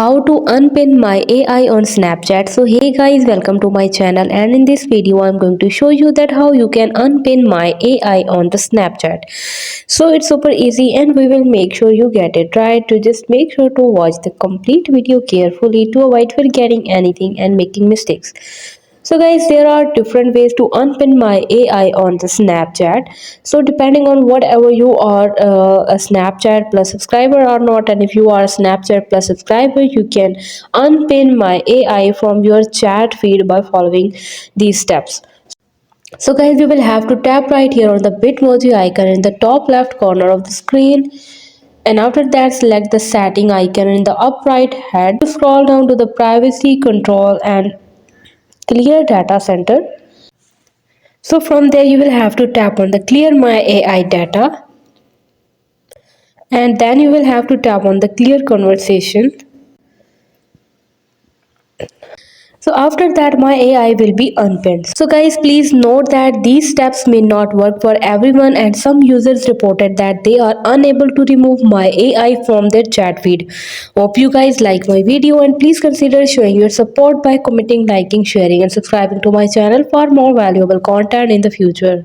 how to unpin my AI on Snapchat. So hey guys, welcome to my channel, and in this video I'm going to show you that how you can unpin my AI on the Snapchat. So it's super easy and we will make sure you get it right. To just make sure to watch the complete video carefully to avoid forgetting anything and making mistakes. So guys, there are different ways to unpin my AI on the Snapchat. So depending on whatever you are, a Snapchat plus subscriber or not, and if you are a Snapchat plus subscriber, you can unpin my AI from your chat feed by following these steps. So guys, you will have to tap right here on the Bitmoji icon in the top left corner of the screen, and after that select the setting icon in the up right hand. Scroll down to the privacy control and clear data center. So from there you will have to tap on the clear my AI data, and then you will have to tap on the clear conversation. So after that my AI will be unpinned. So guys, please note that these steps may not work for everyone, and some users reported that they are unable to remove my AI from their chat feed. Hope you guys like my video, and please consider showing your support by commenting, liking, sharing and subscribing to my channel for more valuable content in the future.